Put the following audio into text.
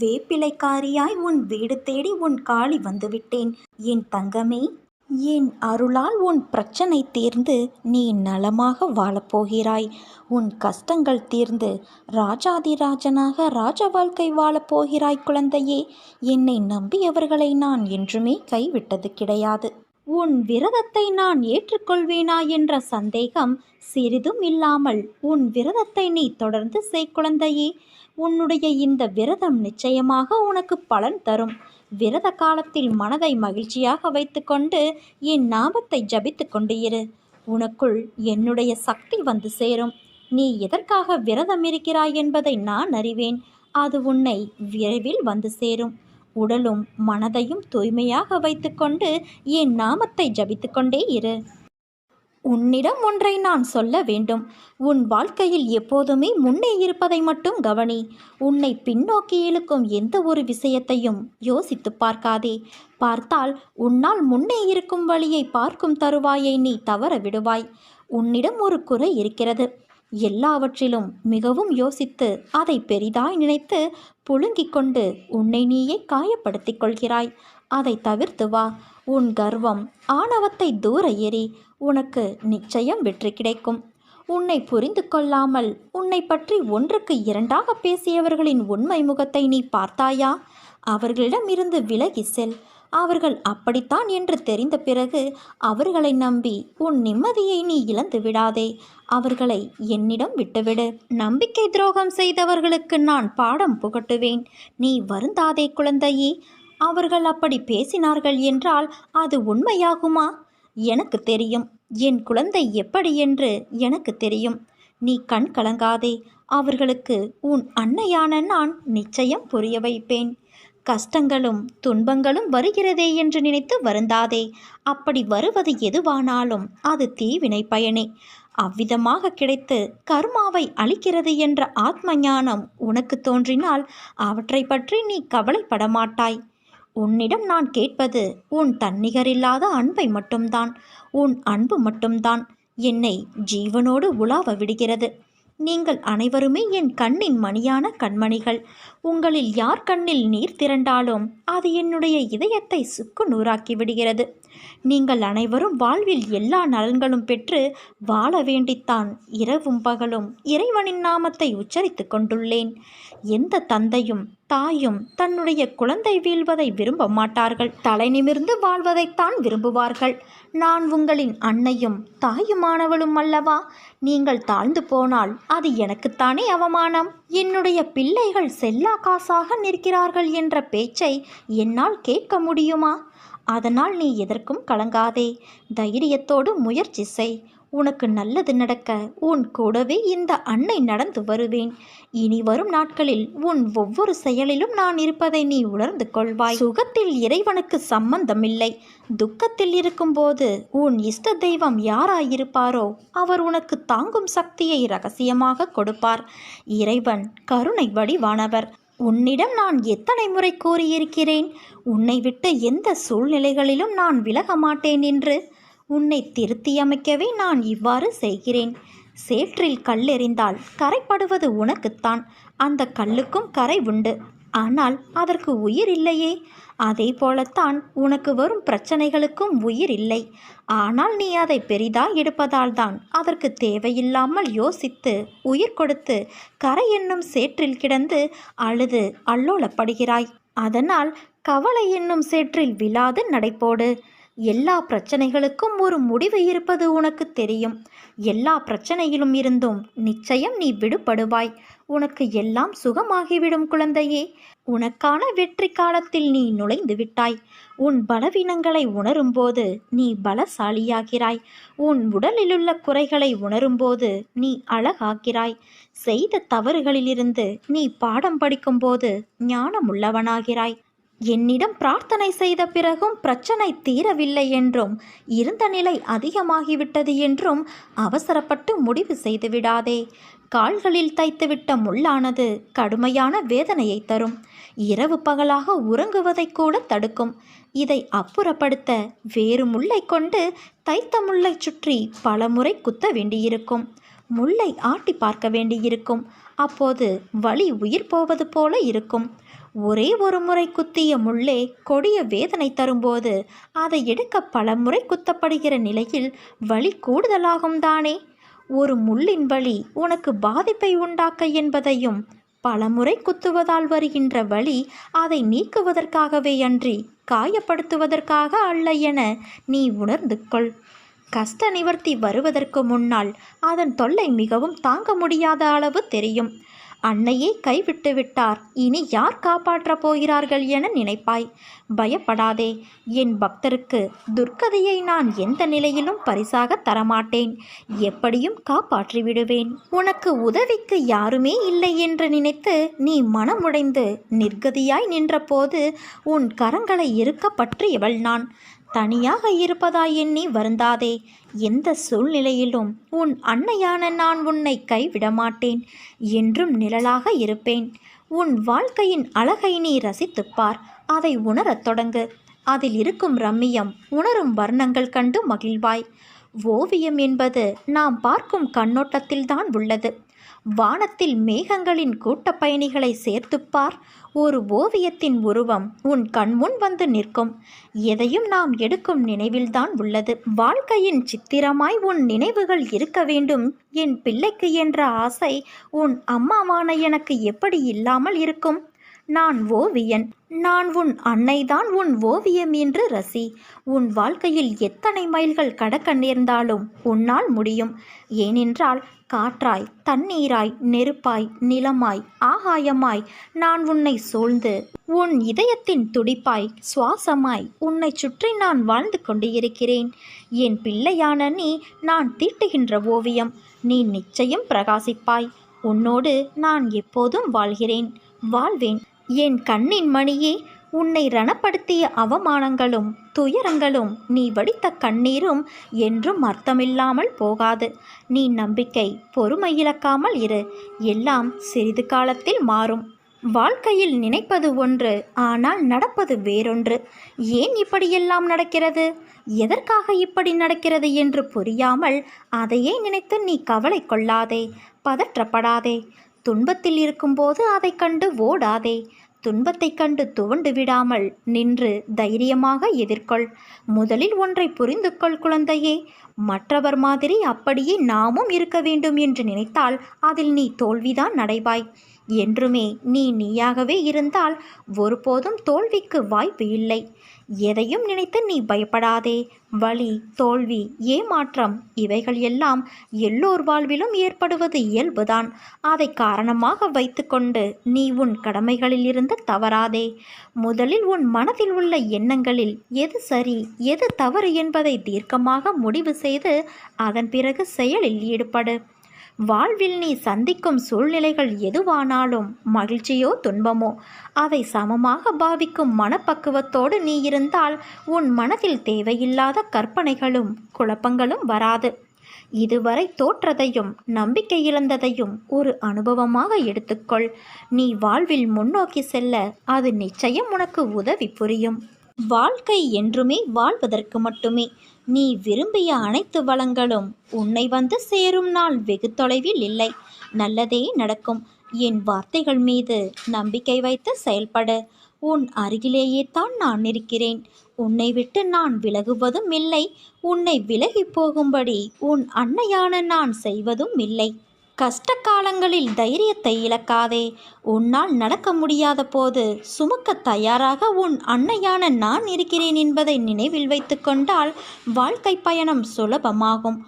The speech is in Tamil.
வேப்பிலைக்காரியாய் உன் வீடு தேடி உன் காலி வந்துவிட்டேன். என் தங்கமே, என் அருளால் உன் பிரச்சனை தீர்ந்து நீ நலமாக வாழப்போகிறாய். உன் கஷ்டங்கள் தீர்ந்து ராஜாதிராஜனாக ராஜ வாழ்க்கை வாழப்போகிறாய் குழந்தையே. என்னை நம்பியவர்களை நான் என்றுமே கைவிட்டது கிடையாது. உன் விரதத்தை நான் ஏற்றுக்கொள்வேனா என்ற சந்தேகம் சிறிதும் இல்லாமல் உன் விரதத்தை நீ தொடர்ந்து செய் குழந்தையே. உன்னுடைய இந்த விரதம் நிச்சயமாக உனக்கு பலன் தரும். விரத காலத்தில் மனதை மகிழ்ச்சியாக வைத்துக்கொண்டு என் நாமத்தை ஜபித்து கொண்டு இரு. உனக்குள் என்னுடைய சக்தி வந்து சேரும். நீ எதற்காக விரதம் இருக்கிறாய் என்பதை நான் அறிவேன். அது உன்னை விரைவில் வந்து சேரும். உடலும் மனதையும் தூய்மையாக வைத்துக்கொண்டு என் நாமத்தை ஜபித்து கொண்டே இரு. உன்னிடம் ஒன்றை நான் சொல்ல வேண்டும். உன் வாழ்க்கையில் எப்போதுமே முன்னே இருப்பதை மட்டும் கவனி. உன்னை பின்னோக்கி இழுக்கும் எந்த ஒரு விஷயத்தையும் யோசித்து பார்க்காதே. பார்த்தால் உன்னால் முன்னே இருக்கும் வழியை பார்க்கும் தருவாயை நீ தவற விடுவாய். உன்னிடம் ஒரு குறை இருக்கிறது. எல்லாவற்றிலும் மிகவும் யோசித்து அதை பெரிதாய் நினைத்து புழுங்கிக் கொண்டு உன்னை நீயே காயப்படுத்திக் கொள்கிறாய். அதை தவிர்த்து வா. உன் கர்வம் ஆணவத்தை தூர எறி. உனக்கு நிச்சயம் வெற்றி கிடைக்கும். உன்னை புரிந்து கொள்ளாமல் உன்னை பற்றி ஒன்றுக்கு இரண்டாக பேசியவர்களின் உண்மை முகத்தை நீ பார்த்தாயா? அவர்களிடமிருந்து விலகி செல். அவர்கள் அப்படித்தான் என்று தெரிந்த பிறகு அவர்களை நம்பி உன் நிம்மதியை நீ இழந்து விடாதே. அவர்களை என்னிடம் விட்டுவிடு. நம்பிக்கை துரோகம் செய்தவர்களுக்கு நான் பாடம் புகட்டுவேன். நீ வருந்தாதே குழந்தையே. அவர்கள் அப்படி பேசினார்கள் என்றால் அது உண்மையாகுமா? எனக்கு தெரியும். என் குழந்தை எப்படி என்று எனக்கு தெரியும். நீ கண் கலங்காதே. அவர்களுக்கு உன் அன்னையான நான் நிச்சயம் புரிய வைப்பேன். கஷ்டங்களும் துன்பங்களும் வருகிறதே என்று நினைத்து வருந்தாதே. அப்படி வருவது எதுவானாலும் அது தீவினை பயனே. அவ்விதமாக கிடைத்து கர்மாவை அளிக்கிறது என்ற ஆத்ம ஞானம் உனக்கு தோன்றினால் அவற்றை பற்றி நீ கவலைப்பட மாட்டாய். உன்னிடம் நான் கேட்பது உன் தன்னிகரில்லாத அன்பை மட்டும்தான். உன் அன்பு மட்டும்தான் என்னை ஜீவனோடு உலாவ விடுகிறது. நீங்கள் அனைவருமே என் கண்ணின் மணியான கண்மணிகள். உங்களில் யார் கண்ணில் நீர் திரண்டாலும் அது என்னுடைய இதயத்தை சுக்கு நூறாக்கி விடுகிறது. நீங்கள் அனைவரும் வாழ்வில் எல்லா நலன்களும் பெற்று வாழ வேண்டித்தான் இரவும் பகலும் இறைவனின் நாமத்தை உச்சரித்து கொண்டுள்ளேன். எந்த தந்தையும் தாயும் தன்னுடைய குழந்தை வீழ்வதை விரும்ப மாட்டார்கள். தலை நிமிர்ந்து வாழ்வதைத்தான் விரும்புவார்கள். நான் உங்களின் அன்னையும் தாயுமானவளும் அல்லவா? நீங்கள் தாழ்ந்து போனால் அது எனக்குத்தானே அவமானம். என்னுடைய பிள்ளைகள் செல்லா காசாக நிற்கிறார்கள் என்ற பேச்சை என்னால் கேட்க முடியுமா? அதனால் நீ எதற்கும் கலங்காதே. தைரியத்தோடு முயற்சி செய். உனக்கு நல்லது நடக்க உன் கூடவே இந்த அன்னை நடந்து வருவேன். இனி வரும் நாட்களில் உன் ஒவ்வொரு செயலிலும் நான் இருப்பதை நீ உணர்ந்து கொள்வாய். சுகத்தில் இறைவனுக்கு சம்பந்தமில்லை. துக்கத்தில் இருக்கும்போது உன் இஷ்ட தெய்வம் யாராயிருப்பாரோ அவர் உனக்கு தாங்கும் சக்தியை இரகசியமாக கொடுப்பார். இறைவன் கருணை வடிவானவர். உன்னிடம் நான் எத்தனை முறை கூறியிருக்கிறேன், உன்னை விட்டு எந்த சூழ்நிலைகளிலும் நான் விலக மாட்டேன் என்று. உன்னை திருத்தியமைக்கவே நான் இவ்வாறு செய்கிறேன். சேற்றில் கல்லெறிந்தால் கரைப்படுவது உனக்குத்தான். அந்த கல்லுக்கும் கரை உண்டு. ஆனால் அதற்கு உயிர் இல்லையே. அதே போலத்தான் உனக்கு வரும் பிரச்சனைகளுக்கும் உயிர் இல்லை. ஆனால் நீ அதை பெரிதாய் எடுப்பதால் தான் அதற்கு தேவையில்லாமல் யோசித்து உயிர் கொடுத்து கரை என்னும் சேற்றில் கிடந்து அழுது அல்லோலப்படுகிறாய். அதனால் கவலை என்னும் சேற்றில் விழாது நடைபோடு. எல்லா பிரச்சனைகளுக்கும் ஒரு முடிவு இருப்பது உனக்கு தெரியும். எல்லா பிரச்சனையிலும் இருந்தும் நிச்சயம் நீ விடுபடுவாய். உனக்கு எல்லாம் சுகமாகிவிடும் குழந்தையே. உனக்கான வெற்றி காலத்தில் நீ நுழைந்து விட்டாய். உன் பலவீனங்களை உணரும்போது நீ பலசாலியாகிறாய். உன் உடலிலுள்ள குறைகளை உணரும்போது நீ அழகாகிறாய். செய்த தவறுகளிலிருந்து நீ பாடம் படிக்கும்போது ஞானமுள்ளவனாகிறாய். என்னிடம் பிரார்த்தனை செய்த பிறகும் பிரச்சனை தீரவில்லை என்றும் இருந்த நிலை அதிகமாகிவிட்டது என்றும் அவசரப்பட்டு முடிவு செய்து விடாதே. கால்களில் தைத்துவிட்ட முள்ளானது கடுமையான வேதனையை தரும். இரவு பகலாக உறங்குவதை கூட தடுக்கும். இதை அப்புறப்படுத்த வேறு முள்ளை கொண்டு தைத்த முள்ளை சுற்றி பல முறை குத்த வேண்டியிருக்கும். முள்ளை ஆட்டி பார்க்க வேண்டியிருக்கும். அப்போது வலி உயிர் போவது போல இருக்கும். ஒரே ஒரு முறை குத்திய முள்ளே கொடிய வேதனை தரும்போது அதை எடுக்க பல முறை குத்தப்படுகிற நிலையில் வலி கூடுதலாகும் தானே. ஒரு முள்ளின் வலி உனக்கு பாதிப்பை உண்டாக்க என்பதையும், பலமுறை குத்துவதால் வருகின்ற வலி அதை நீக்குவதற்காகவே அன்றி காயப்படுத்துவதற்காக அல்ல என நீ உணர்ந்து கொள். கஷ்ட நிவர்த்தி வருவதற்கு முன்னால் அதன் தொல்லை மிகவும் தாங்க முடியாத அளவு தெரியும். அன்னையே கைவிட்டு விட்டார், இனி யார் காப்பாற்றப் போகிறார்கள் என நினைப்பாய். பயப்படாதே. என் பக்தருக்கு துர்க்கதையை நான் எந்த நிலையிலும் பரிசாக தரமாட்டேன். எப்படியும் காப்பாற்றி விடுவேன். உனக்கு உதவிக்கு யாருமே இல்லை என்று நினைத்து நீ மனமுடைந்து நிர்கதியாய் நின்றபோது உன் கரங்களை இறுக்க பற்றியவள் நான். தனியாக இருப்பதாய் எண்ணி வருந்தாதே. எந்த சூழ்நிலையிலும் உன் அன்னையான நான் உன்னை கைவிட மாட்டேன். என்றும் நிழலாக இருப்பேன். உன் வாழ்க்கையின் அழகை நீ ரசித்துப்பார். அதை உணரத் தொடங்கு. அதில் இருக்கும் ரம்மியம் உணரும் வர்ணங்கள் கண்டு மகிழ்வாய். ஓவியம் என்பது நாம் பார்க்கும் கண்ணோட்டத்தில்தான் உள்ளது. வானத்தில் மேகங்களின் கூட்ட பயணிகளை சேர்த்துப்பார். ஒரு ஓவியத்தின் உருவம் உன் கண்முன் வந்து நிற்கும். எதையும் நாம் எடுக்கும் நினைவில்தான் உள்ளது. வாழ்க்கையின் சித்திரமாய் உன் நினைவுகள் இருக்க வேண்டும் என் பிள்ளைக்கு என்ற ஆசை உன் அம்மாவான எனக்கு எப்படி இல்லாமல் இருக்கும்? நான் ஓவியன். நான் உன் அன்னைதான். உன் ஓவியம் என்று ரசி. உன் வாழ்க்கையில் எத்தனை மைல்கள் கடக்க நேர்ந்தாலும் உன்னால் முடியும். ஏனென்றால் காற்றாய், தண்ணீராய், நெருப்பாய், நிலமாய், ஆகாயமாய் நான் உன்னை சூழ்ந்து, உன் இதயத்தின் துடிப்பாய், சுவாசமாய் உன்னை சுற்றி நான் வாழ்ந்து கொண்டு இருக்கிறேன். என் பிள்ளையான நீ நான் தீட்டுகின்ற ஓவியம். நீ நிச்சயம் பிரகாசிப்பாய். உன்னோடு நான் எப்போதும் வாழ்கிறேன், வாழ்வேன். என் கண்ணின் மணியே, உன்னை ரணப்படுத்திய அவமானங்களும் துயரங்களும் நீ வடித்த கண்ணீரும் என்றும் அர்த்தமில்லாமல் போகாது. நீ நம்பிக்கை, பொறுமை இழக்காமல் இரு. எல்லாம் சிறிது காலத்தில் மாறும். வாழ்க்கையில் நினைப்பது ஒன்று, ஆனால் நடப்பது வேறொன்று. ஏன் இப்படியெல்லாம் நடக்கிறது, எதற்காக இப்படி நடக்கிறது என்று புரியாமல் அதையே நினைத்து நீ கவலை கொள்ளாதே, பதற்றப்படாதே. துன்பத்தில் இருக்கும்போது அதை கண்டு ஓடாதே. துன்பத்தை கண்டு துவண்டு விடாமல் நின்று தைரியமாக எதிர்கொள். முதலில் ஒன்றை புரிந்து கொள் குழந்தையே. மற்றவர் மாதிரி அப்படியே நாமும் இருக்க வேண்டும் என்று நினைத்தால் அதில் நீ தோல்விதான் அடைவாய். என்றுமே நீ நீயாகவே இருந்தால் ஒருபோதும் தோல்விக்கு வாய்ப்பு இல்லை. எதையும் நினைத்து நீ பயப்படாதே. வலி, தோல்வி, ஏமாற்றம் இவைகள் எல்லாம் எல்லோர் வாழ்விலும் ஏற்படுவது இயல்புதான். அதை காரணமாக வைத்துக்கொண்டு நீ உன் கடமைகளில் இருந்து தவறாதே. முதலில் உன் மனதில் உள்ள எண்ணங்களில் எது சரி எது தவறு என்பதை தீர்க்கமாக முடிவு செய்து அதன் பிறகு செயலில் ஈடுபடு. வாழ்வில் நீ சந்திக்கும் சூழ்நிலைகள் எதுவானாலும் மகிழ்ச்சியோ துன்பமோ அதை சமமாக பாவிக்கும் மனப்பக்குவத்தோடு நீ இருந்தால் உன் மனதில் தேவையில்லாத கற்பனைகளும் குழப்பங்களும் வராது. இதுவரை தோற்றதையும் நம்பிக்கை இழந்ததையும் ஒரு அனுபவமாக எடுத்துக்கொள். நீ வாழ்வில் முன்னோக்கி செல்ல அது நிச்சயம் உனக்கு உதவி புரியும். வாழ்க்கை என்றுமே வாழ்வதற்கு மட்டுமே. நீ விரும்பிய அனைத்து வளங்களும் உன்னை வந்து சேரும் நாள் வெகு தொலைவில் இல்லை. நல்லதே நடக்கும். என் வார்த்தைகள் மீது நம்பிக்கை வைத்து செயல்படு. உன் அருகிலேயே தான் நான் இருக்கிறேன். உன்னை விட்டு நான் விலகுவதும் இல்லை. உன்னை விலகி போகும்படி உன் அன்னையான நான் செய்வதும் இல்லை. கஷ்ட காலங்களில் தைரியத்தை இழக்காதே. உன்னால் நடக்க முடியாத போது சுமக்க தயாராக உன் அன்னையான நான் இருக்கிறேன் என்பதை நினைவில் வைத்து கொண்டால் வாழ்க்கை பயணம் சுலபமாகும்.